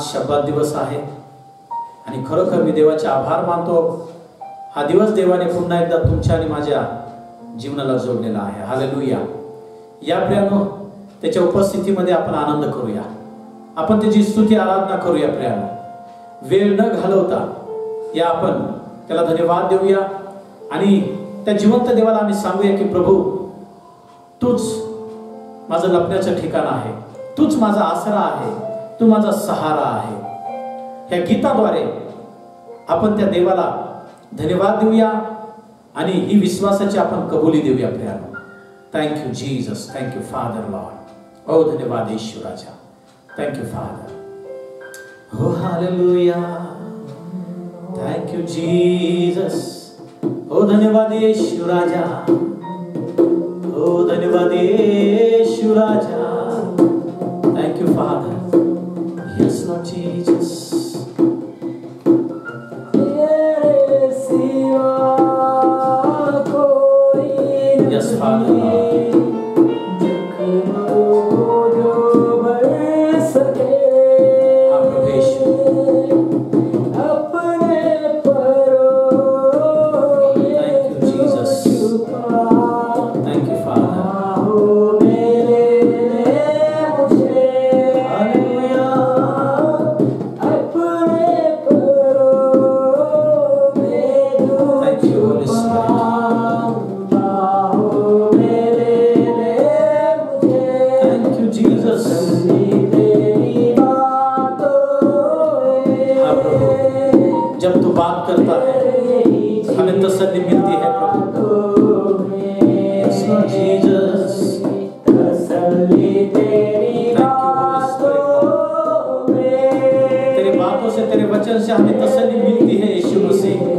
शब्बात दिवस आहे आणि खरोखर मी देवाचे आभार मानतो। हा दिवस देवाने पुन्हा एकदा तुमच्या आणि माझ्या जीवनाला जोडलेला आहे। हालेलुया। या प्रियानो, त्याच्या उपस्थितीमध्ये आपण आनंद करूया, आपण त्याची स्तुती आराधना करूया प्रियानो। वेळ न घालवता या आपण त्याला धन्यवाद देऊया आणि त्या जिवंत देवाला आम्ही सांगूया की प्रभू, तूच माझं लपण्याचं ठिकाण आहे, तूच माझा आसरा आहे, तू माझा सहारा आहे। ह्या गीताद्वारे आपण त्या देवाला धन्यवाद देऊया आणि ही विश्वासाची आपण कबुली देऊया प्रियानो। Thank you Jesus, thank you father lord. Oh धन्यवाद येशू राजा, थँक्यू फादर। हो हालेलुया, थँक्यू जीसस। ओ धन्यवाद येशू राजा, ओ धन्यवाद येशू राजा, thank you father. Yes lord Jesus. Yes father. जब तू बात करता है हमें तसल्ली मिलती है प्रभु। यस लॉर्ड जीसस, तेरी बातों से, तेरे वचन से हमें तसल्ली मिलती है यीशु मसीह।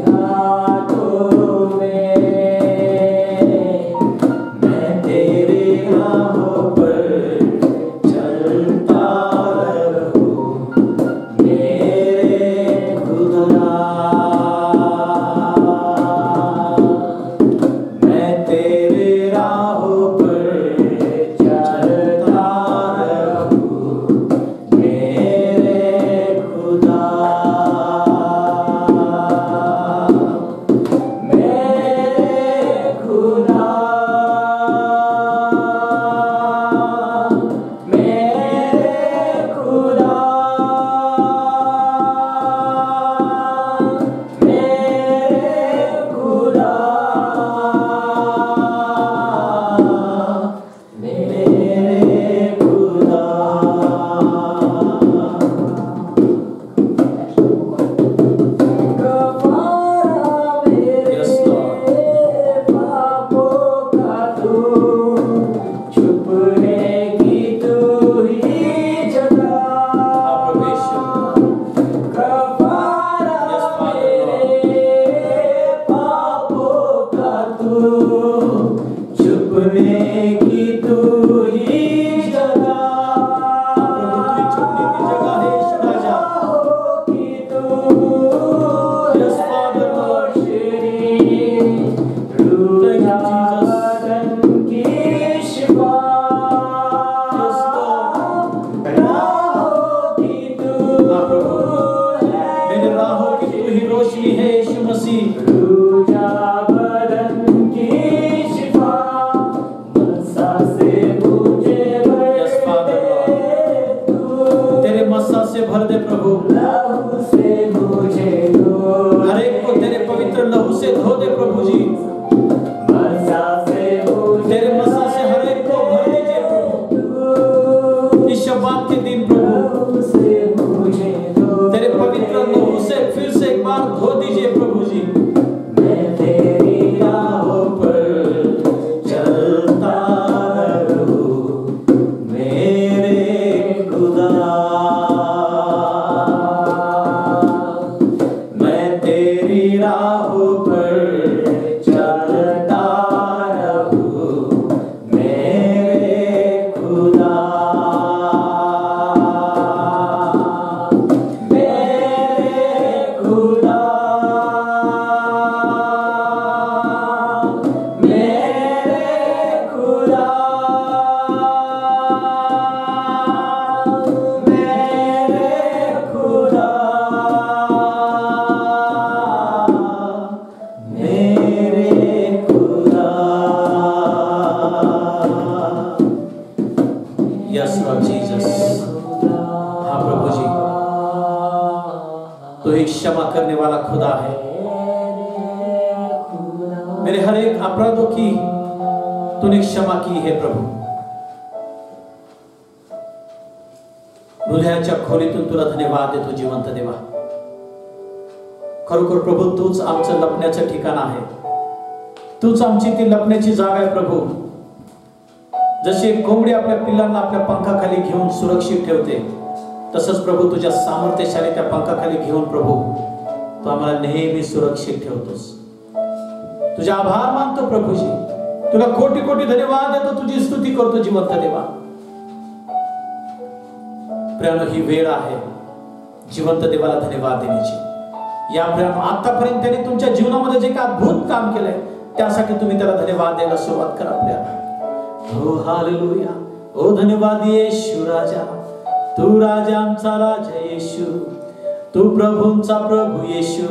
भी क्षमा करने वाला खुदा है। मेरे हर एक अपराधों की तूने क्षमा की है प्रभू। हृदयाच्या खोलीतून तुला धन्यवाद देतो जिवंत देवा। खरोखर प्रभू तूच आमचं लपण्याचं ठिकाण आहे, तूच आमची ती लपण्याची जागा आहे प्रभू। जशी एक कोंबडी आपल्या पिल्लांना आपल्या पंखाखाली घेऊन सुरक्षित ठेवते, तसंच प्रभू तुझ्या सामर्थ्यशाली त्या पंखाखाली घेऊन प्रभू तू आम्हाला नेहमी सुरक्षित ठेवतोस। तुझे आभार मानतो प्रभूजी, तुला कोटी कोटी धन्यवाद देतो, तुझी स्तुती करतो जिवंत देवा। प्रियानो, ही वेळ आहे जिवंत देवाला धन्यवाद देण्याची। या प्रियानो, आतापर्यंत त्याने तुमच्या जीवनामध्ये जे काही अद्भुत काम केलंय त्यासाठी तुम्ही त्याला धन्यवाद द्यायला सुरुवात करा प्रियानो। हो हालेलुया, ओ धन्यवाद येशू राजा, तू राजांचा राजा येशू, तू प्रभूंचा प्रभू येशू।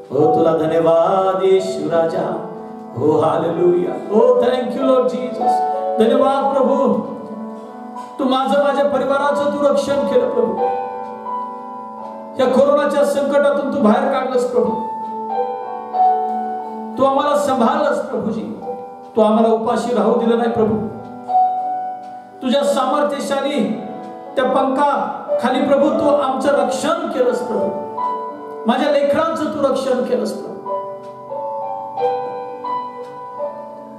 हो तुला धन्यवाद येशू राजा। हो hallelujah, oh thank you Lord Jesus. धन्यवाद प्रभू, तू माझ्या परिवाराचं तू रक्षण केलं प्रभू। या कोरोनाच्या संकटातून तू बाहेर काढलंस प्रभू, तू आम्हाला सांभाळलंस प्रभूजी, तू आम्हाला उपाशी राहू दिलं नाही प्रभू। तुझ्या सामर्थ्यशाली त्या पंखा खाली प्रभू तू आमचं रक्षण केलंस प्रभू, माझ्या लेकरांचं तू रक्षण केलंस प्रभू।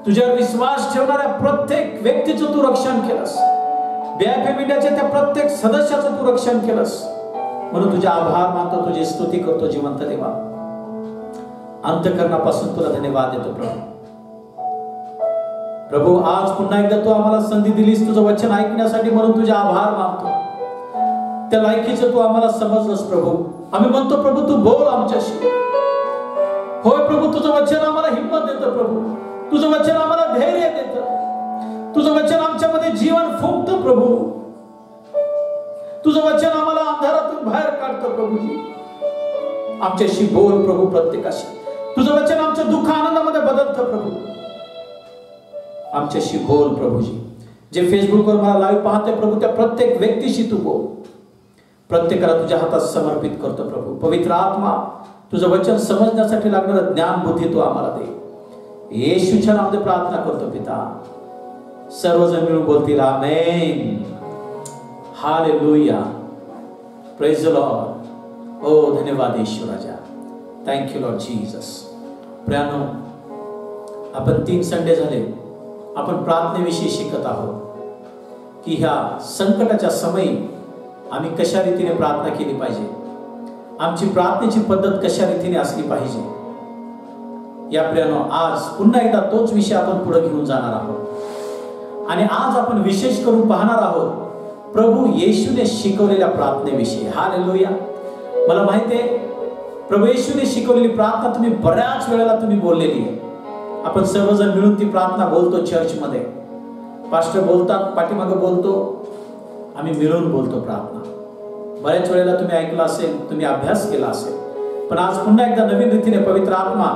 तुझ्यावर विश्वास ठेवणाऱ्या प्रत्येक व्यक्तीचं तू रक्षण केलंस, VIP मीडियाच्या त्या प्रत्येक सदस्याचं तू रक्षण केलंस, म्हणून तुझे आभार मानतो, तुझी स्तुती करतो जिवंत देवा। अंतःकरणापासून तुला धन्यवाद देतो प्रभू। प्रभू, आज पुन्हा एकदा तू आम्हाला संधी दिलीस तुझं वचन ऐकण्यासाठी, म्हणून तुझे आभार मानतो। त्या लायकीचं तू आम्हाला समजलंस प्रभू। आम्ही म्हणतो प्रभू तू बोल आमच्याशी। होय प्रभू, तुझं वचन आम्हाला हिंमत देतं प्रभू, तुझं वचन आम्हाला धैर्य देतं, तुझं वचन आमच्यामध्ये जीवन फुंकतं प्रभू, तुझं वचन आम्हाला अंधारातून बाहेर काढतं प्रभूजी। आमच्याशी बोल प्रभू, प्रत्येकाशी तुझं वचन आमच्या दुःख आनंदामध्ये बदलतं प्रभू। आमच्याशी बोल प्रभूजी। जे फेसबुकवर मला लाईव्ह पाहते प्रभू, त्या प्रत्येक व्यक्तीशी तू बोल, प्रत्येकाला तुझ्या हातात समर्पित करतो प्रभू। पवित्र आत्मा, तुझं वचन समजण्यासाठी लागणारं ज्ञान बुद्धी तू आम्हाला दे, येशूच्या नावाने प्रार्थना करतो पिता। सर्वजण मिळून बोलतील आमेन, hallelujah, praise the Lord. Oh धन्यवाद येशू राजा, थँक यू लॉर्ड जीसस। प्रियानो, आपण 3 संडे झाले आपण प्रार्थनेविषयी शिकत आहोत की ह्या संकटाच्या समयी आम्ही कशा रीतीने प्रार्थना केली पाहिजे, आमची प्रार्थनेची पद्धत कशा रीतीने असली पाहिजे। या प्रियानो, आज पुन्हा एकदा तोच विषय आपण पुढे घेऊन जाणार आहोत आणि आज आपण विशेष करून पाहणार आहोत प्रभू येशूने शिकवलेल्या प्रार्थनेविषयी। हालेलुया। मला माहिती आहे प्रभू येशूने शिकवलेली प्रार्थना तुम्ही बऱ्याच वेळेला तुम्ही बोललेली आहे। आपण सर्वजण मिळून ती प्रार्थना बोलतो चर्चमध्ये, पास्टर बोलतात, पाठीमागे बोलतो, आम्ही मिळून बोलतो प्रार्थना। बऱ्याच वेळेला तुम्ही ऐकलं असेल, तुम्ही अभ्यास केला असेल, पण आज पुन्हा एकदा नवीन रीतीने पवित्र आत्मा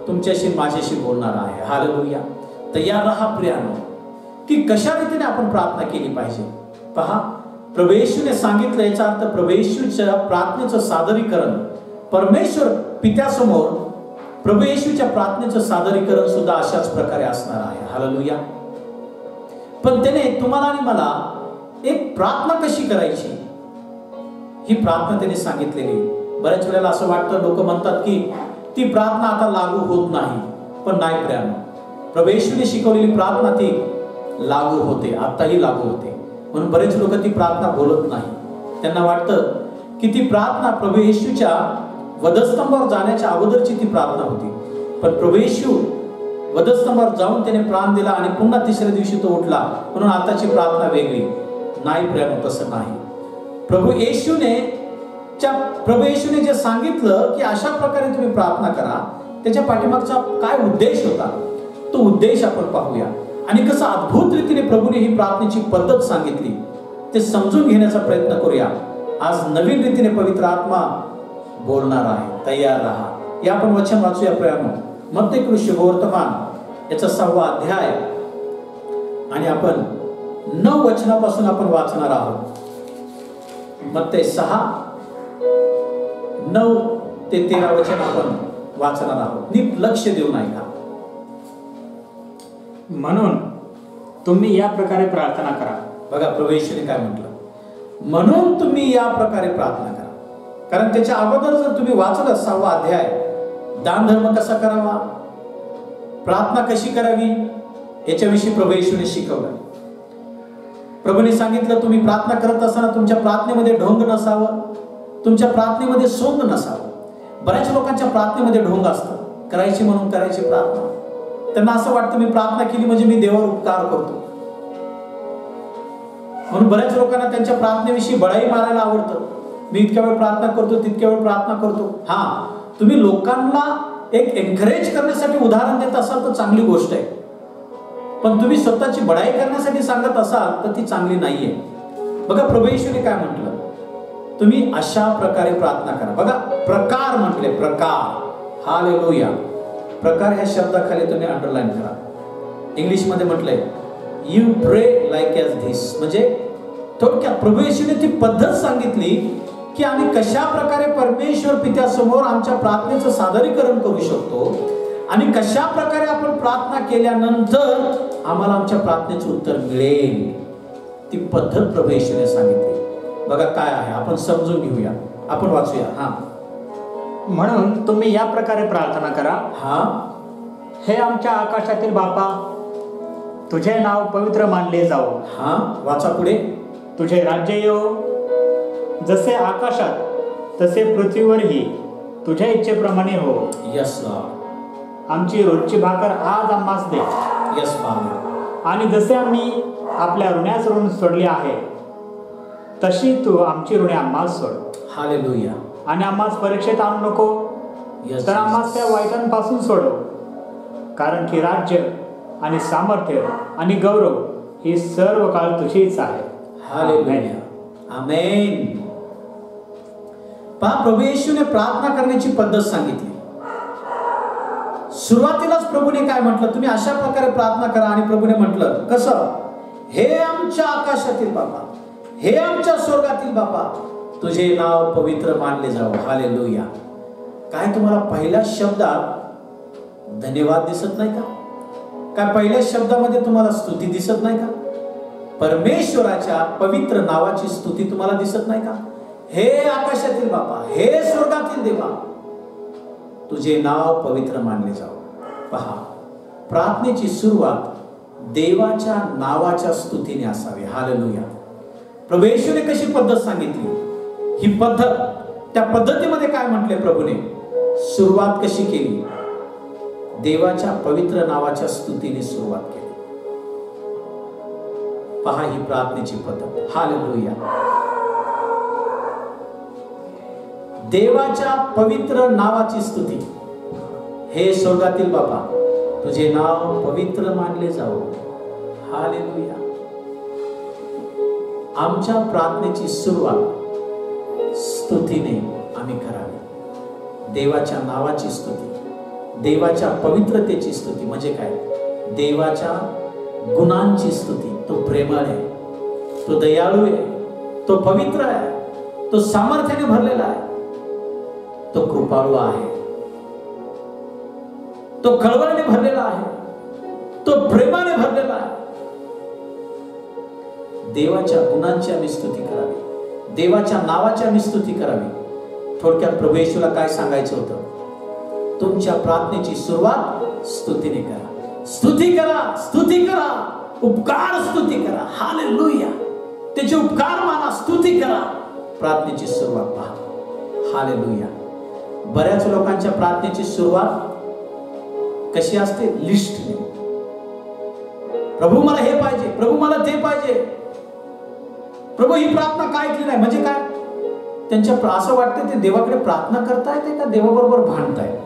तुमच्याशी माझ्याशी बोलणार आहे। हालेलुया। तयार राहा प्रियानो की कशा रीतीने आपण प्रार्थना केली पाहिजे। पहा, प्रभू येशूने सांगितलं, याचा अर्थ प्रभू येशूच्या प्रार्थनेचं सादरीकरण परमेश्वर पित्यासमोर प्रभू येशूच्या प्रार्थनेचं सादरीकरण सुद्धा अशाच प्रकारे असणार आहे। हालेलुया। पण त्याने तुम्हाला आणि मला एक प्रार्थना कशी करायची ही प्रार्थना त्याने सांगितलेली। बऱ्याच वेळेला असं वाटतं, लोक म्हणतात की ती प्रार्थना आता लागू होत नाही, पण नाही प्रियानो, प्रभू येशूने शिकवलेली प्रार्थना ती लागू होते, आताही लागू होते। म्हणून बरेच लोक ती प्रार्थना बोलत नाही। त्यांना वाटतं की ती प्रार्थना प्रभू येशूच्या वधस्तंभावर जाण्याच्या अगोदरची ती प्रार्थना होती, पण प्रभू येशू वधस्तंभावर जाऊन त्याने प्राण दिला आणि पुन्हा तिसऱ्या दिवशी तो उठला, म्हणून आताची प्रार्थना वेगळी नाही प्रियानो, तसं नाही। प्रभू येशूने जे सांगितलं की अशा प्रकारे तुम्ही प्रार्थना करा, त्याच्या पाठीमागचा काय उद्देश होता तो उद्देश आपण पाहूया आणि कसं अद्भुत रीतीने प्रभूने ही प्रार्थनेची पद्धत सांगितली ते समजून घेण्याचा प्रयत्न करूया। आज नवीन रीतीने पवित्र आत्मा बोलणार आहे, तयार राहा। या आपण वचन वाचूया प्रियानो, मत्तेय शुभवर्तमान याचा 6वा अध्याय आणि आपण 9 वचनापासून आपण वाचणार आहोत। मत्तेय 6:9 ते 13 वचन आपण वाचणार आहोत. नीट लक्ष देऊन ऐका. म्हणून तुम्ही या प्रकारे प्रार्थना करा. बघा प्रभू येशूने काय म्हटलं, म्हणून तुम्ही या प्रकारे प्रार्थना करा. कारण त्याच्या अगोदर जर तुम्ही वाचलं 6वा अध्याय, दानधर्म कसा करावा, प्रार्थना कशी करावी याच्याविषयी प्रभू येशूने शिकवलं. प्रभूने सांगितलं तुम्ही प्रार्थना करत असताना तुमच्या प्रार्थनेमध्ये ढोंग नसावं, तुमच्या प्रार्थनेमध्ये सोंग नसावं. बऱ्याच लोकांच्या प्रार्थनेमध्ये ढोंग असतं, करायची म्हणून करायची प्रार्थना. त्यांना असं वाटतं मी प्रार्थना केली म्हणजे मी देवावर उपकार करतो. म्हणून बऱ्याच लोकांना त्यांच्या प्रार्थनेविषयी बळाई मारायला आवडतं. मी इतक्या वेळ प्रार्थना करतो, तितक्या वेळ प्रार्थना करतो. हा, तुम्ही लोकांना एक एनकरेज करण्यासाठी उदाहरण देत असाल तर चांगली गोष्ट आहे, पण तुम्ही स्वतःची बढाई करण्यासाठी सांगत असाल तर ती चांगली नाहीये. बघा प्रभू येशूने काय म्हटलं, तुम्ही अशा प्रकारे प्रार्थना करा. बघा प्रकार म्हटले, प्रकार. हालेलुया. प्रकार ह्या शब्दाखाली तुम्ही अंडरलाईन करा. इंग्लिशमध्ये म्हटलंय यू प्रे लाईक ॲज धिस. म्हणजे थोडक्यात प्रभू येशूने ती पद्धत सांगितली की आम्ही कशा प्रकारे परमेश्वर पित्यासमोर आमच्या प्रार्थनेचं सादरीकरण करू शकतो आणि कशा प्रकारे आपण प्रार्थना केल्यानंतर आम्हाला आमच्या प्रार्थनेचं उत्तर मिळेल. ती पद्धत प्रभू येशूने सांगितली. बघा काय आहे, आपण समजून घेऊया, आपण वाचूया. हा, म्हणून तुम्ही या प्रकारे प्रार्थना करा. हा, हे आमच्या आकाशातील बापा, तुझे नाव पवित्र मानले जाओ. हा, वाचा पुढे. तुझे राज्य येवो, जसे आकाशात तसे पृथ्वीवरही तुझ्या इच्छेप्रमाणे हो. Yes Lord. आमची रोजची भाकर आज आम्हास दे. Yes father. आणि जसे आम्ही आपल्या ऋण्यास ऋण सोडले आहे तशी तू आमची ऋणे आम्हास सोड. हालेलुया. आणि आम्हास परीक्षेत आणू नको, तर आम्हास त्या वाईटांपासून सोडव. कारण की राज्य आणि सामर्थ्य आणि गौरव ही सर्व काळ तुझीच आहे. हालेलुया. आमेन. पहा प्रभू येशूने प्रार्थना करण्याची पद्धत सांगितली. सुरुवातीलाच प्रभूने काय म्हटलं, तुम्ही अशा प्रकारे प्रार्थना करा. आणि प्रभूने म्हटलं कसं, हे आमच्या आकाशातील बापा, हे आमच्या स्वर्गातील बापा, तुझे नाव पवित्र मानले जावं. हालेलुया. काय तुम्हाला पहिल्या शब्दात धन्यवाद दिसत नाही का? काय पहिल्या शब्दामध्ये तुम्हाला स्तुती दिसत नाही का? परमेश्वराच्या पवित्र नावाची स्तुती तुम्हाला दिसत नाही का? हे आकाशातील बापा, हे स्वर्गातील देवा, तुझे नाव पवित्र मानले जावं. पहा, प्रार्थनेची सुरुवात देवाच्या नावाच्या स्तुतीने असावी. हालेलुया. प्रभू येशूने कशी पद्धत सांगितली, ही पद्धत, त्या पद्धतीमध्ये काय म्हटले प्रभूने, सुरुवात कशी केली, देवाच्या पवित्र नावाच्या स्तुतीने सुरुवात केली. पहा ही प्रार्थनेची पद्धत. हालेलुया. देवाच्या पवित्र नावाची स्तुती. हे स्वर्गातील बापा, तुझे नाव पवित्र मानले जावो. हालेलुया. आमच्या प्रार्थनेची सुरुवात स्तुतीने आम्ही करावी. देवाच्या नावाची स्तुती, देवाच्या पवित्रतेची स्तुती. म्हणजे काय, देवाच्या गुणांची स्तुती. तो प्रेमळ आहे, तो दयाळू आहे, तो पवित्र आहे, तो सामर्थ्याने भरलेला आहे, तो कृपाळू आहे, तो कळवळीने भरलेला आहे, तो प्रेमाने भरलेला आहे. देवाच्या गुणांची आम्ही स्तुती करावी, देवाच्या नावाची आम्ही स्तुती करावी. थोडक्यात प्रभू येशूला काय सांगायचं होतं, तुमच्या प्रार्थनेची सुरुवात स्तुतीने करा. स्तुती करा, स्तुती करा, उपकार स्तुती करा. हालेलुया. त्याचे उपकार माना, स्तुती करा. प्रार्थनेची सुरुवात पहा. हालेलुया. बऱ्याच लोकांच्या प्रार्थनेची सुरुवात कशी असते, लिस्टने. प्रभू मला हे पाहिजे, प्रभू मला ते पाहिजे, प्रभू ही प्रार्थना काय केली नाही. म्हणजे काय, त्यांच्या असं वाटतं ते देवाकडे प्रार्थना करतायत का देवाबरोबर भांडताय,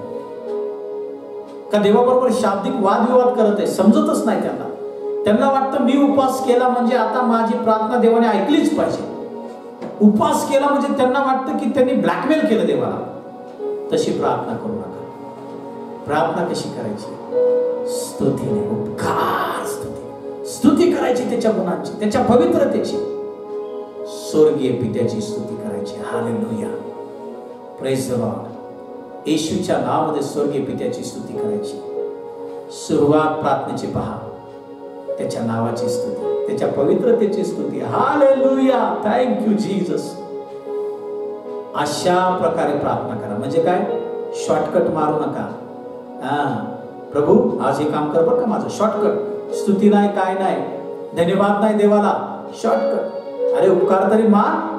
का देवाबरोबर शाब्दिक वादविवाद करत आहे, समजतच नाही त्यांना. त्यांना वाटतं मी उपवास केला म्हणजे आता माझी प्रार्थना देवाने ऐकलीच पाहिजे. उपवास केला म्हणजे त्यांना वाटतं की त्यांनी ब्लॅकमेल केलं देवाला. तशी प्रार्थना करू नका. प्रार्थना कशी करायची, स्तुतीने, उपकार स्तुती. स्तुती करायची त्याच्या गुणांची, त्याच्या पवित्रतेची, स्वर्गीय पित्याची स्तुती करायची. हालेलुया. Praise the lord. येशूच्या नावामध्ये स्वर्गीय पित्याची स्तुती करायची. सुरुवात प्रार्थनेची पहा, त्याच्या नावाची स्तुती, त्याच्या पवित्रतेची स्तुती. Hallelujah, thank you Jesus. अशा प्रकारे प्रार्थना करा. म्हणजे काय, शॉर्टकट मारू नका. प्रभू आज हे काम कर बरं का, माझं शॉर्टकट. स्तुती नाही, काय नाही, धन्यवाद नाही देवाला, शॉर्टकट. अरे उपकार तरी मान,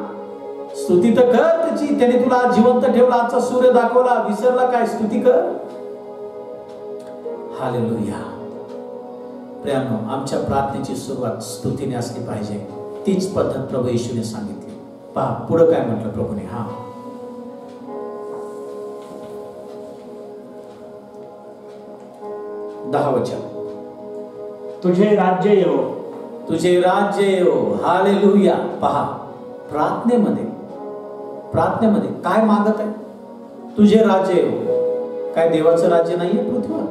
स्तुती तर कर त्याची. त्याने तुला जिवंत ठेवला, आजचा सूर्य दाखवला, विसरला काय, स्तुती कर. हालेलुया. प्रियानो, आमच्या प्रार्थनेची सुरुवात स्तुतीने असली पाहिजे. तीच पद्धत प्रभू येशूने सांगितली. पहा पुढे काय म्हटलं प्रभूने. 10 वचन. तुझे राज्य येवो, तुझे राज्य येवो. हालेलुया. पहा प्रार्थनेमध्ये काय मागत आहे, तुझे राज्य येवो. काय देवाचं राज्य नाहीये पृथ्वीवर?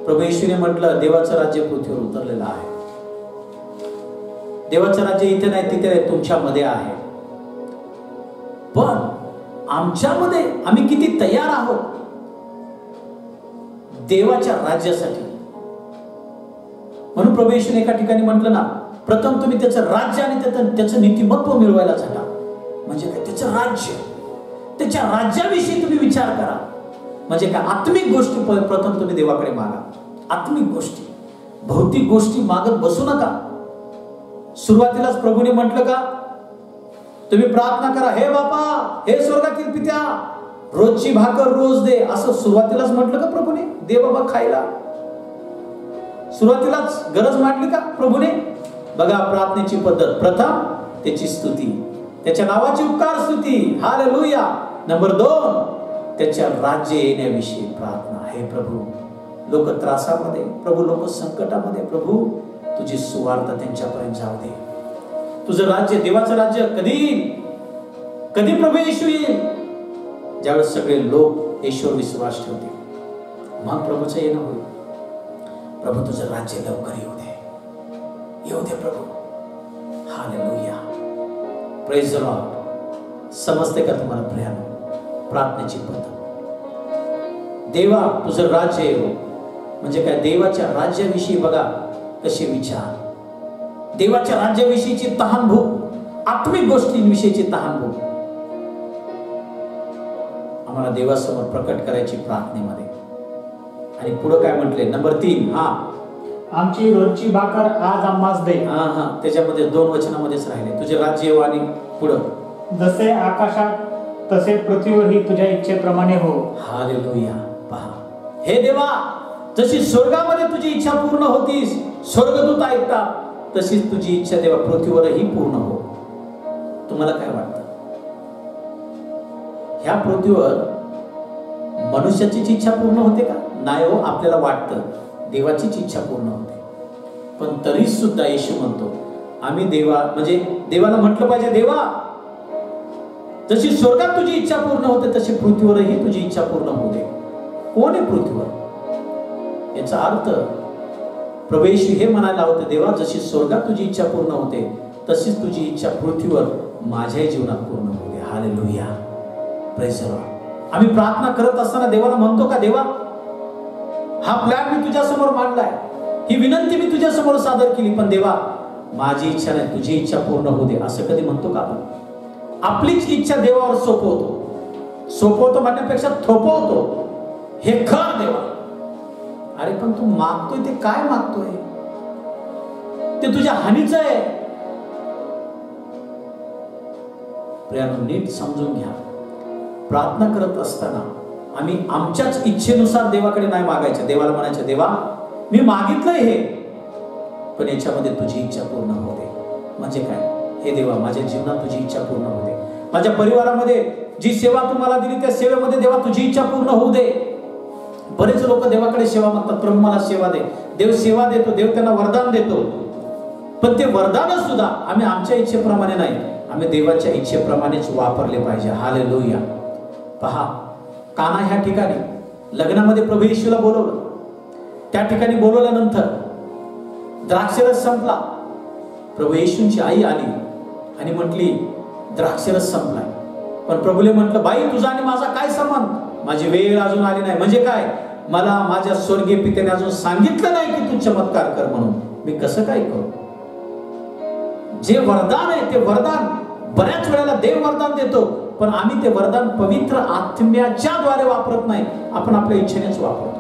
प्रभू येशूने म्हटलं देवाचं राज्य पृथ्वीवर उतरलेलं आहे. देवाचं राज्य इथे नाही तिथे नाही, तुमच्यामध्ये आहे. पण आमच्यामध्ये आम्ही किती तयार आहोत देवाच्या राज्यासाठी? म्हणून प्रभू येशूने एका ठिकाणी म्हटलं ना, प्रथम तुम्ही त्याचं राज्य आणि त्याचं नीतिमत्व मिळवायला झाला. म्हणजे काय, त्याचं राज्य, त्याच्या राज्याविषयी तुम्ही विचार करा. म्हणजे काय, आत्मिक गोष्टी प्रथम तुम्ही देवाकडे मागा. आत्मिक गोष्टी, भौतिक गोष्टी मागत बसू नका. सुरुवातीलाच प्रभूने म्हटलं का, तुम्ही प्रार्थना करा, हे बापा, हे स्वर्गातील पित्या, रोजची भाकर रोज दे. असं सुरुवातीलाच म्हटलं का प्रभूने? दे बाबा खायला. सुरुवातीलाच गरज मांडली का प्रभूने? बघा प्रार्थनेची पद्धत, प्रथम त्याची स्तुती, त्याच्या नावाची उपकार स्तुती. हालेलुया. नंबर 2, त्याच्या राज्य येण्याविषयी प्रार्थना. हे प्रभू, लोक त्रासामध्ये, प्रभू लोक संकटामध्ये, प्रभू तुझी सुवार्ता त्यांच्यापर्यंत जाऊ दे. तुझं राज्य, देवाचं राज्य कधी प्रभू येशू येईल? ज्यावेळेस सगळे लोक येशूवर विश्वास ठेवतील, मग प्रभूचं येणं होईल. प्रभू तुझं राज्य लवकर येऊ दे प्रभू. हालेलुया. Praise the Lord. समजते का तुम्हाला प्रियानो प्रार्थनेची पद्धत? देवा तुझं राज्य येऊ म्हणजे काय? देवाच्या राज्याविषयी बघा कसे विचार, देवाच्या राज्याविषयीची तहानभूक, आत्मिक गोष्टींविषयीची तहानभूक आम्हाला देवासमोर प्रकट करायची प्रार्थनेमध्ये. आणि पुढे काय म्हटले? नंबर 3, आमची रोजची भाकर आज आम्हास दे. त्याच्यामध्ये 2 वचनामध्येच राहिले. तुझे राज्य येऊ आणि पुढं, जसे आकाशात तसे पृथ्वीवरही तुझ्या इच्छेप्रमाणे हो. हालेलुया. पहा, हे देवा, जशी स्वर्गामध्ये तुझी इच्छा पूर्ण होतीस, स्वर्गदूत ऐकतात, तशीच तुझी इच्छा देवा पृथ्वीवरही पूर्ण हो. तुम्हाला काय वाटतं? ह्या पृथ्वीवर मनुष्याचीच इच्छा पूर्ण होते का? नाही हो. आपल्याला वाटतं देवाचीच इच्छा पूर्ण होते, पण तरी सुद्धा येशू म्हणतो आम्ही देवाला म्हटलं पाहिजे, देवा जशी स्वर्गात तुझी इच्छा पूर्ण होते तशी पृथ्वीवरही तुझी इच्छा पूर्ण होऊ दे. कोण आहे पृथ्वीवर? याचा अर्थ प्रभू येशू हे म्हणायला होते, देवा जशी स्वर्गात तुझी इच्छा पूर्ण होते तशीच तुझी इच्छा पृथ्वीवर माझ्याही जीवनात पूर्ण होऊ दे. हालेलुया. Praise the Lord. आम्ही प्रार्थना करत असताना देवाला म्हणतो का, देवा हा प्लॅन मी तुझ्या समोर मांडलाय, ही विनंती मी तुझ्या समोर सादर केली, पण देवा माझी इच्छा नाही तुझी इच्छा पूर्ण होऊ दे, असं कधी म्हणतो का आपण? आपलीच इच्छा देवावर सोपवतो म्हणण्यापेक्षा थोपवतो. हे कर देवा. अरे पण तू मागतोय ते काय मागतोय? ते तुझ्या हानीचं आहे. प्रियानो, नीट समजून घ्या. प्रार्थना करत असताना आम्ही आमच्याच इच्छेनुसार देवाकडे नाही मागायचं. देवाला म्हणायचं, देवा मी मागितलंय हे, पण याच्यामध्ये तुझी इच्छा पूर्ण होऊ दे. म्हणजे काय? हे देवा माझ्या जीवनात तुझी इच्छा पूर्ण होऊ दे. माझ्या परिवारामध्ये जी सेवा तुम्हाला दिली त्या सेवेमध्ये देवा तुझी इच्छा पूर्ण होऊ दे. बरेच लोक देवाकडे सेवा मागतात, प्रभू मला सेवा दे. देव सेवा देतो, देव त्यांना वरदान देतो, पण ते वरदान सुद्धा आम्ही आमच्या इच्छेप्रमाणे नाही, आम्ही देवाच्या इच्छेप्रमाणेच वापरले पाहिजे. हालेलुया. पहा, काना ह्या ठिकाणी लग्नामध्ये प्रभू येशूला बोलवलं. त्या ठिकाणी बोलवल्यानंतर द्राक्षरस संपला. प्रभू येशूंची आई आली आणि म्हटली द्राक्षरस संपलाय. पण प्रभूले म्हटलं, बाई तुझा आणि माझा काय संबंध? माझी वेळ अजून आली नाही. म्हणजे काय, मला माझ्या स्वर्गीय पित्याने अजून सांगितलं नाही की तू चमत्कार कर म्हणून. मी कसं काय करू? जे वरदान आहे ते वरदान बऱ्याच वेळेला देव वरदान देतो, पण आम्ही ते वरदान पवित्र आत्म्याच्या द्वारे वापरत नाही, आपण आपल्या इच्छेनेच वापरतो.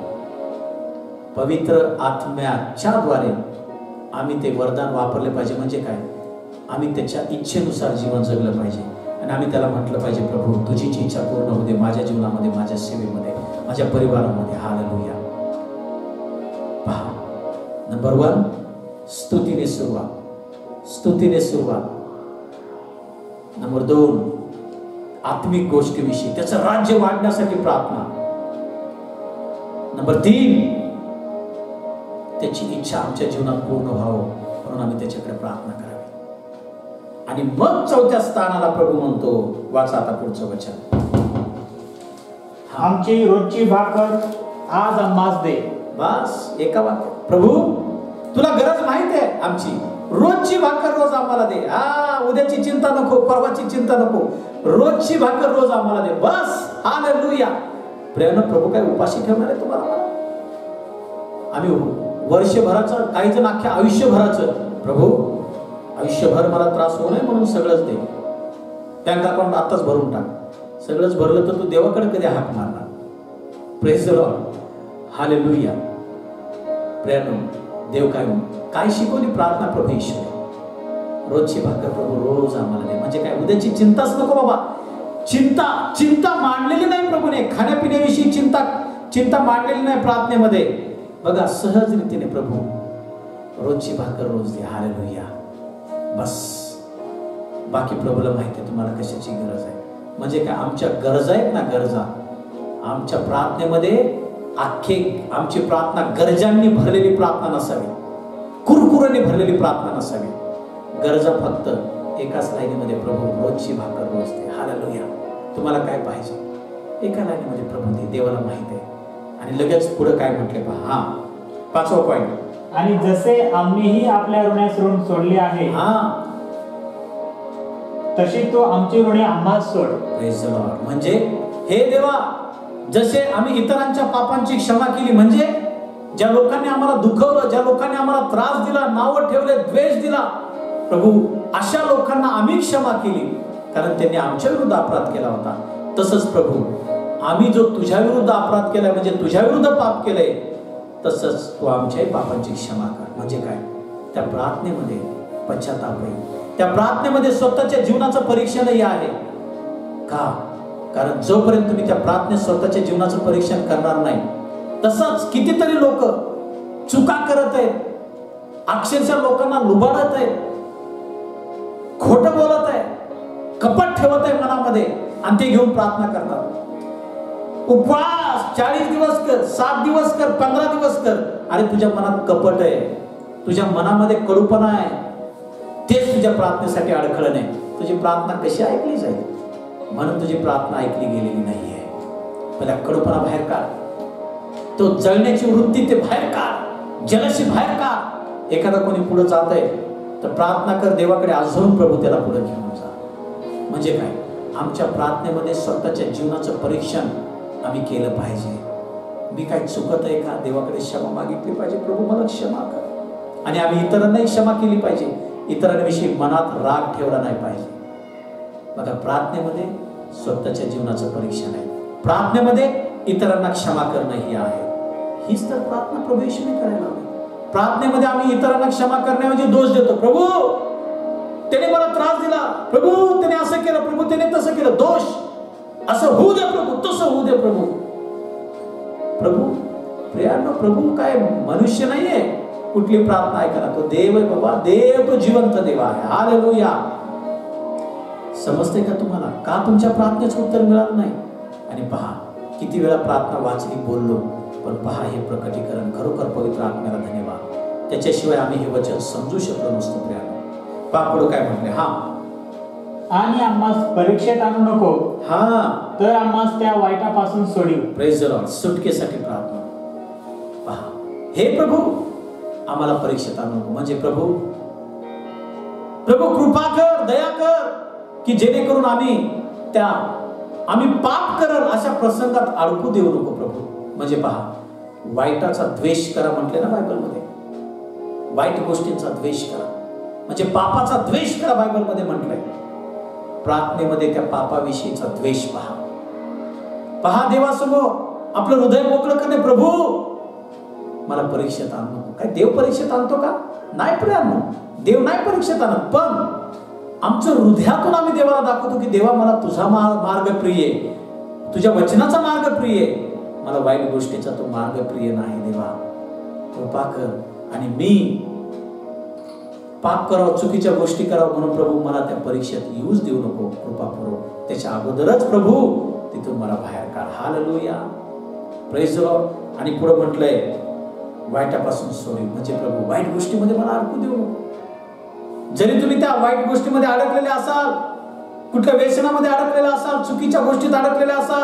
पवित्र आत्म्याच्या द्वारे आम्ही ते वरदान वापरले पाहिजे. म्हणजे काय, आम्ही त्याच्या इच्छेनुसार जीवन जगलं पाहिजे. आणि आम्ही त्याला म्हटलं पाहिजे, प्रभू तुझी जी इच्छा पूर्ण होऊ दे माझ्या जीवनामध्ये, माझ्या सेवेमध्ये, माझ्या परिवारामध्ये. हालेलुया. पहा, नंबर 1 स्तुतीने सुरुवात, स्तुतीने सुरुवात. नंबर 2 आत्मिक गोष्टीविषयी, त्याचं राज्य वाढण्यासाठी प्रार्थना. नंबर 3 त्याची इच्छा आमच्या जीवनात पूर्ण व्हावं म्हणून आम्ही त्याच्याकडे प्रार्थना करावी. आणि मग 4थ्या स्थानाला प्रभू म्हणतो, वाचा आता पुढचं वचन, आमची रोजची भाकर आज आम्हास दे. बस एका वाक्य. प्रभू तुला गरज माहित आहे आमची, रोजची भाकर रोज आम्हाला दे. उद्याची चिंता नको, परवाची चिंता नको, रोजची भाकर रोज आम्हाला दे. बस. हालेलुया. प्रियानो, प्रभू काय उपाशी ठेवणार आहे तुम्हाला? आम्ही वर्षभराचं, काही जण अख्ख्या आयुष्यभराचं, प्रभू आयुष्यभर मला त्रास होऊ नये म्हणून सगळंच दे, बँक अकाउंट आताच भरून टाक. सगळंच भरलं तर तू देवाकडे कधी हाक मारणार? Praise the lord. हालेलुया. प्रियानो, देव काय शिकवली प्रार्थना? प्रभू ईश्वर रोजची भाकर प्रभू रोज आम्हाला दे. म्हणजे काय, उद्याची चिंताच नको बाबा. चिंता मांडलेली नाही प्रभूने, खाण्यापिण्याविषयी चिंता मांडलेली नाही प्रार्थनेमध्ये. बघा, सहज रीतीने प्रभू रोजची भाकर रोज दे. हालेलुया. बस. बाकी प्रभूला माहिती आहे तुम्हाला कशाची गरज आहे. म्हणजे काय, आमच्या गरजा आहेत ना, गरजा आमच्या प्रार्थनेमध्ये, आमची प्रार्थना गरजांनी भरलेली प्रार्थना नसावी, कुरकुराने भरलेली प्रार्थना नसावी. गरजा फक्त एकाच लाईनीमध्ये, प्रभू रोजची भाकर रोज दे. हालेलुया. तुम्हाला काय पाहिजे? एका लाईनीमध्ये प्रभू दे. देवाला माहिती आहे. आणि लगेच पुढे काय म्हटले पहा. 5वा पॉइंट, आणि जसे आम्हीही आपल्या ऋणास ऋण सोडले आहे, तशी तो आमची ऋणे आम्हास सोड. Praise the Lord. म्हणजे हे देवा, जसे आम्ही इतरांच्या पापांची क्षमा केली, म्हणजे ज्या लोकांनी आम्हाला दुखवलं, ज्या लोकांनी आम्हाला त्रास दिला, नावं ठेवले, द्वेष दिला, प्रभू अशा लोकांना आम्ही क्षमा केली, कारण त्यांनी आमच्या विरुद्ध अपराध केला होता. तसंच प्रभू, आम्ही जो तुझ्या विरुद्ध अपराध केलाय, म्हणजे तुझ्या विरुद्ध पाप केलंय, तसंच तू आमच्याही पापांची क्षमा कर. म्हणजे काय, त्या प्रार्थनेमध्ये पश्चाताप आहे, त्या प्रार्थनेमध्ये स्वतःच्या जीवनाचं परीक्षणही आहे. का? कारण जोपर्यंत तुम्ही त्या प्रार्थनेत स्वतःच्या जीवनाचं परीक्षण करणार नाही, तसंच कितीतरी लोक चुका करत आहेत, अक्षरशः लोकांना लुबाडत आहेत, खोटं बोलत आहे, कपट ठेवत आहे मनामध्ये, आणि ते घेऊन प्रार्थना करतात. उपवास 40 दिवस कर, 7 दिवस कर, 15 दिवस कर. अरे तुझ्या मनात कपट आहे, तुझ्या मनामध्ये कडूपणा आहे, तेच तुझ्या प्रार्थनेसाठी अडखळण आहे. तुझी प्रार्थना कशी ऐकली जाईल? म्हणून तुझी प्रार्थना ऐकली गेलेली नाहीये. पहिला कडूपणा बाहेर काढ, तो जळण्याची वृत्ती ते बाहेर काढ, जलशी बाहेर काढ. एखादा कोणी पुढे जात आहे तर प्रार्थना कर देवाकडे, अजून प्रभू त्याला पुढे घेऊन जा. म्हणजे काय, आमच्या प्रार्थनेमध्ये स्वतःच्या जीवनाचं परीक्षण आम्ही केलं पाहिजे. मी काय चुकत आहे का? देवाकडे क्षमा मागितली पाहिजे, प्रभू मला क्षमा कर. आणि आम्ही इतरांनाही क्षमा केली पाहिजे, इतरांविषयी मनात राग ठेवला नाही पाहिजे. बघा, प्रार्थनेमध्ये स्वतःच्या जीवनाचं परीक्षण आहे, प्रार्थनेमध्ये इतरांना क्षमा करणं ही आहे. हीच तर प्रार्थना प्रभू येशूने करायला हवी. प्रार्थनेमध्ये आम्ही इतरांना क्षमा करण्याऐवजी दोष देतो. प्रभू त्याने मला त्रास दिला, प्रभू त्याने असं केलं, प्रभू त्याने तसं केलं. दोष, असं होऊ दे प्रभू, तसं होऊ दे प्रभू. प्रभू प्रियांनो, प्रभू काय मनुष्य नाहीये कुठली प्रार्थना ऐकायला. तो देव आहे बाबा, देव तो जिवंत देव आहे. हालेलुया. समजते का तुम्हाला का तुमच्या प्रार्थनेचं उत्तर मिळालं नाही? आणि पहा, किती वेळा प्रार्थना वाचली, बोललो, पण पहा हे प्रकटीकरण खरोखर पवित्र आत्म्याला धन्यवाद. त्याच्याशिवाय आम्ही हे वचन समजू शकलो नसतो. प्रियांनो, पहा पुढे काय म्हटले. आणि आम्हास परीक्षेत आणू नको, तर आम्हास त्या वाईटापासून सोडीव. Praise the lord. सुटकेसाठी प्रार्थना. पहा, हे प्रभू आम्हाला परीक्षेत आणू नको. म्हणजे प्रभू कृपा कर, दया कर, की जेणेकरून आम्ही त्या आम्ही पाप करल अशा प्रसंगात अडकू देऊ नको प्रभू. म्हणजे पहा, वाईटाचा द्वेष करा म्हटले ना बायबलमध्ये. वाईट गोष्टींचा द्वेष करा म्हणजे पापाचा द्वेष करा बायबलमध्ये म्हटलंय. प्रार्थनेमध्ये त्या पापाविषयीचा द्वेष पहा. पहा, देवासमोर आपलं हृदय मोकळं करणे. प्रभू मला परीक्षेत आणू नको. काय देव परीक्षेत आणतो का? नाही प्रियांनो, देव नाही परीक्षेत आणत. पण आमचं हृदयातून आम्ही देवाला दाखवतो की देवा मला तुझा मार्ग प्रिय आहे, तुझ्या वचनाचा मार्ग प्रिय आहे, मला वाईट गोष्टीचा तो मार्ग प्रिय नाही. देवा कृपा कर आणि मी पाप करावं, चुकीच्या गोष्टी करावं म्हणून प्रभू मला त्या परीक्षेत येऊच देऊ नको. कृपा करू. त्याच्या अगोदरच प्रभू तिथून मला बाहेर काढ. Hallelujah, praise the Lord. आणि पुढे म्हटलंय वाईटापासून सोडी म्हणजे प्रभू वाईट गोष्टीमध्ये मला अडकू देऊ नको. जरी तुम्ही त्या वाईट गोष्टीमध्ये अडकलेले असाल, कुठल्या व्यसनामध्ये अडकलेला असाल, चुकीच्या गोष्टीत अडकलेले असाल,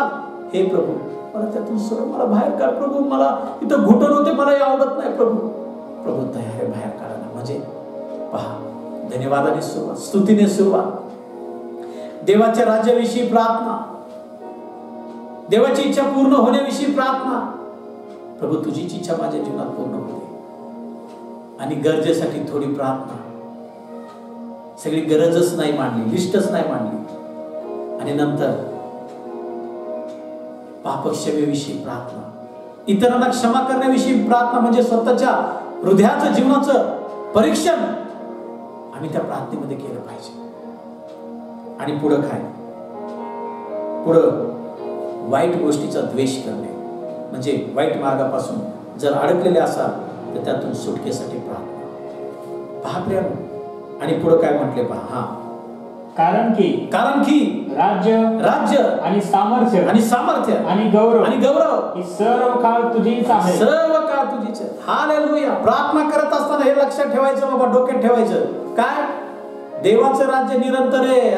हे प्रभू मला त्यातून सोड, मला बाहेर काढ. प्रभू मला इथं घुटन होते, मला हे आवडत नाही. प्रभू प्रभू तयार आहे बाहेर काढायला. म्हणजे पहा, धन्यवादाने सुरुवात, स्तुतीने सुरुवात, देवाच्या राज्याविषयी प्रार्थना, देवाची इच्छा पूर्ण होण्याविषयी प्रार्थना. प्रभू तुझीच इच्छा माझ्या जीवनात पूर्ण होते. आणि गरजेसाठी थोडी प्रार्थना. सगळी गरजच नाही मांडली, लिस्टच नाही मांडली. आणि नंतर पापक्षमेविषयी प्रार्थना, इतरांना क्षमा करण्याविषयी प्रार्थना. म्हणजे स्वतःच्या हृदयाचं जीवनाचं परीक्षण आम्ही त्या प्रार्थनेमध्ये केलं पाहिजे. आणि पुढं काय? पुढं वाईट गोष्टीचा द्वेष करणे म्हणजे वाईट मार्गापासून जर अडकलेले असाल तर त्यातून सुटकेसाठी प्रार्थना. पहा प्रियांनो, आणि पुढे काय म्हटले पहा. हा, कारण की राज्य आणि सामर्थ्य आणि गौरव ही सर्व काळ तुझीच आहे. सर्व काळ तुझीच आहे. हालेलुया. प्रार्थना करत असताना हे लक्षात ठेवायचं बाबा, डोक्यात ठेवायचं. काय? देवाचं राज्य निरंतर आहे.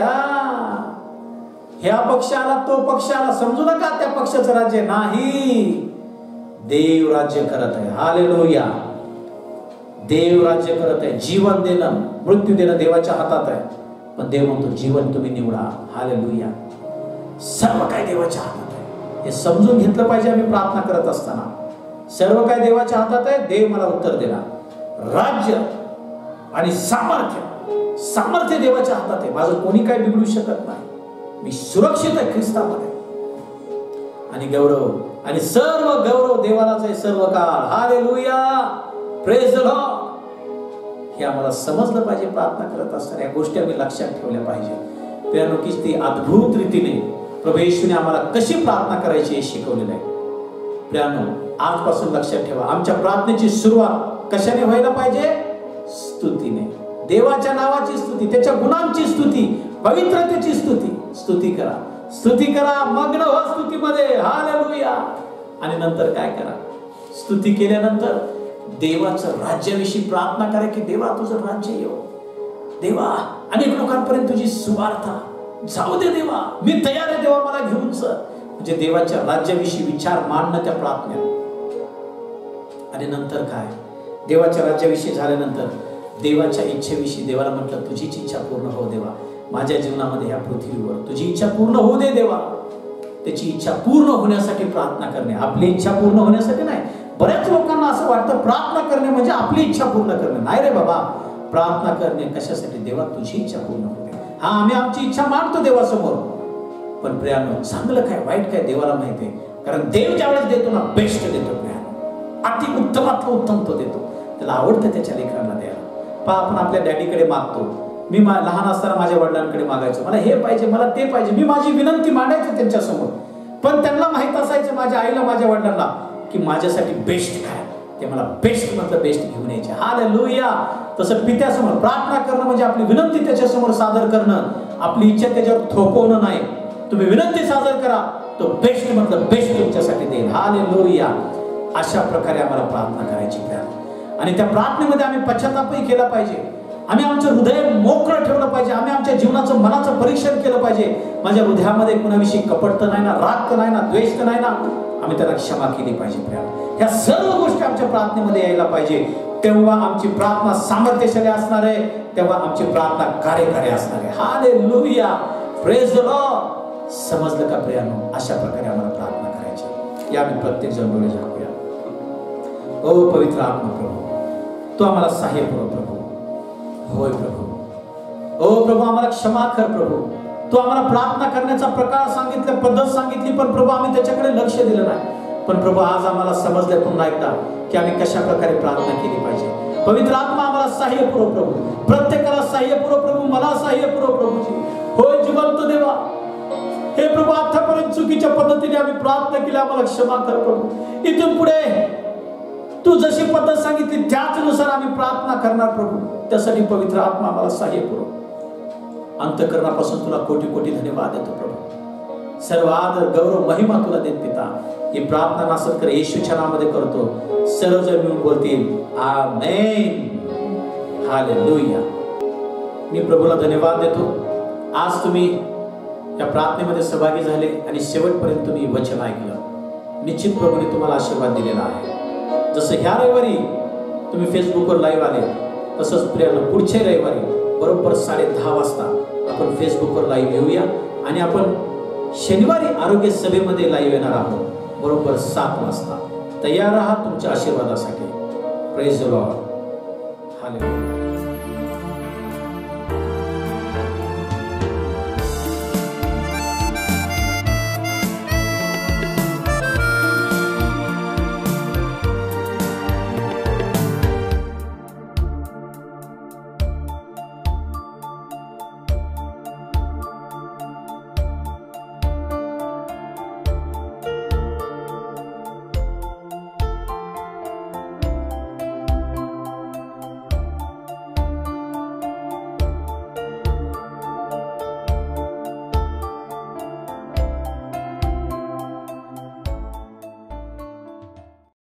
ह्या पक्ष आला, तो पक्ष आला, समजू नका त्या पक्षाचं राज्य नाही. देव राज्य करत आहे. हालेलुया. देव राज्य करत आहे. जीवन देणं, मृत्यू देणं देवाच्या हातात आहे. पण देव म्हणतो जीवन तुम्ही निवडा. हालेलुया. सर्व काय देवाच्या हातात आहे हे समजून घेतलं पाहिजे. आम्ही प्रार्थना करत असताना सर्व काय देवाच्या हातात आहे. देव मला उत्तर देणार. राज्य आणि सामर्थ्य देवाच्या हातात आहे. माझं कोणी काय बिघडू शकत नाही. मी सुरक्षित आहे ख्रिस्तामध्ये. आणि गौरव आणि सर्व गौरव देवालाच आहे सर्व काळ. हालेलुया. Praise the Lord. हे आम्हाला समजलं पाहिजे प्रार्थना करत असताना. या गोष्टी आम्ही लक्षात ठेवल्या पाहिजे. प्रियांनो, की ती अद्भुत रीतीने प्रभू येशूने आम्हाला कशी प्रार्थना करायची हे शिकवलेलं आहे. प्रियांनो, आजपासून लक्षात ठेवा, आमच्या प्रार्थनेची सुरुवात कशाने व्हायला पाहिजे? स्तुतीने. देवाच्या नावाची स्तुती, त्याच्या गुणांची स्तुती, पवित्रतेची स्तुती. स्तुती करा, मग्न व्हा स्तुतीमध्ये. हालेलुया. आणि नंतर काय करा? स्तुती केल्यानंतर देवाचं राज्याविषयी प्रार्थना करा की देवा तुझं राज्य येऊ. देवा अनेक लोकांपर्यंत तुझी सुवार्ता जाऊ दे. देवा मी तयार आहे. देवा मला घेऊन चल. म्हणजे देवाच्या राज्याविषयी विचार मांडणं त्या प्रार्थनेत. आणि नंतर काय? देवाच्या राज्याविषयी झाल्यानंतर देवाच्या इच्छेविषयी देवाला म्हटलं तुझीच इच्छा पूर्ण हो देवा. माझ्या जीवनामध्ये ह्या पृथ्वीवर तुझी इच्छा पूर्ण होऊ दे देवा. त्याची इच्छा पूर्ण होण्यासाठी प्रार्थना करणे, आपली इच्छा पूर्ण होण्यासाठी नाही. बऱ्याच लोकांना असं वाटतं प्रार्थना करणे म्हणजे आपली इच्छा पूर्ण करणे. नाही रे बाबा, प्रार्थना करणे कशासाठी? देवा तुझी इच्छा पूर्ण होते. हा, आम्ही आमची इच्छा मांडतो देवासमोर. पण प्रियांनो, चांगलं काय वाईट काय देवाला माहिती आहे. कारण देव ज्यावेळेस देतो ना, बेस्ट देतो. प्रियांनो, अति उत्तमातलं उत्तम तो देतो. त्याला आवडतं त्याच्या लेकरांना द्यायला. पहा, आपण आपल्या डॅडीकडे मागतो. मी लहान असताना माझ्या वडिलांकडे मागायचो, मला हे पाहिजे, मला ते पाहिजे. मी माझी विनंती मांडायचो त्यांच्यासमोर. पण त्यांना माहित असायचं, माझ्या आईला, माझ्या वडिलांना, की माझ्यासाठी बेस्ट काय. ते मला बेस्ट मधलं बेस्ट घेऊन यायचे. हालेलुया. तसं पित्यासमोर प्रार्थना करणं म्हणजे आपली विनंती त्याच्यासमोर सादर करणं, आपली इच्छा त्याच्यावर थोपवणं नाही. तुम्ही विनंती सादर करा, तो बेस्ट मधलं बेस्ट तुमच्यासाठी देईल. हालेलुया. अशा प्रकारे आम्हाला प्रार्थना करायची. आणि त्या प्रार्थनेमध्ये आम्ही पश्चातापही केला पाहिजे. आम्ही आमचं हृदय मोकळं ठेवलं पाहिजे. आम्ही आमच्या जीवनाचं मनाचं परीक्षण केलं पाहिजे. माझ्या हृदयामध्ये कुणाविषयी कपट तर नाही ना, राग तर नाही ना, द्वेष तर नाही ना. आम्ही त्याला क्षमा केली पाहिजे. ह्या सर्व गोष्टी आमच्या प्रार्थनेमध्ये यायला पाहिजे. तेव्हा आमची प्रार्थना सामर्थ्यशाली असणार आहे. तेव्हा आमची प्रार्थना कार्यकारी असणार आहे. हालेलुया. Praise the Lord. समजलं का प्रियानो? अशा प्रकारे आम्हाला प्रार्थना करायची. या आम्ही प्रत्येक जण डोळे झाकूया. ओ पवित्र आत्मा प्रभू, तू आम्हाला सहाय्य पुरव प्रभू. होय प्रभू. ओ प्रभू, आम्हाला क्षमा कर प्रभू. तू आम्हाला प्रार्थना करण्याचा प्रकार सांगितला, पद्धत सांगितली, पण प्रभू आम्ही त्याच्याकडे लक्ष दिलं नाही. पण प्रभू आज आम्हाला समजलं पुन्हा एकदा की आम्ही कशा प्रकारे प्रार्थना केली पाहिजे. पवित्र आत्मा आम्हाला सहाय्य पुरव प्रभू. प्रत्येकाला सहाय्य पुरव प्रभू. मला सहाय्य पुरव प्रभूजी. होय जिवंत देवा, हे प्रभू आतापर्यंत चुकीच्या पद्धतीने आम्ही प्रार्थना केली, आम्हाला क्षमा कर प्रभू. इथून पुढे तू जशी पद्धत सांगितली त्याचनुसार आम्ही प्रार्थना करणार प्रभू. त्यासाठी पवित्र आत्मा आम्हाला सहाय्य पुरव. अंतःकरणापासून तुला कोटी कोटी धन्यवाद देतो प्रभू. सर्व आदर गौरव महिमा तुला देत पिता. ही प्रार्थना नासत कर येशूच्या नावामध्ये करतो. सर्वजण मिळून बोलतील आमेन. हालेलुया. मी प्रभूला धन्यवाद देतो. आज तुम्ही या प्रार्थनेमध्ये सहभागी झाले आणि शेवटपर्यंत तुम्ही वचन ऐकलं. निश्चित प्रभूने तुम्हाला आशीर्वाद दिलेला आहे. जसं ह्या रविवारी तुम्ही फेसबुकवर लाईव्ह आले, तसंच प्रियाला पुढच्या रविवारी बरोबर 10:30 वाजता आपण फेसबुकवर लाईव्ह येऊया आणि आपण शनिवारी आरोग्य सभेमध्ये लाईव्ह येणार आहोत बरोबर 7 वाजता. तयार राहा तुमच्या आशीर्वादासाठी. Praise the lord. हालेलुया.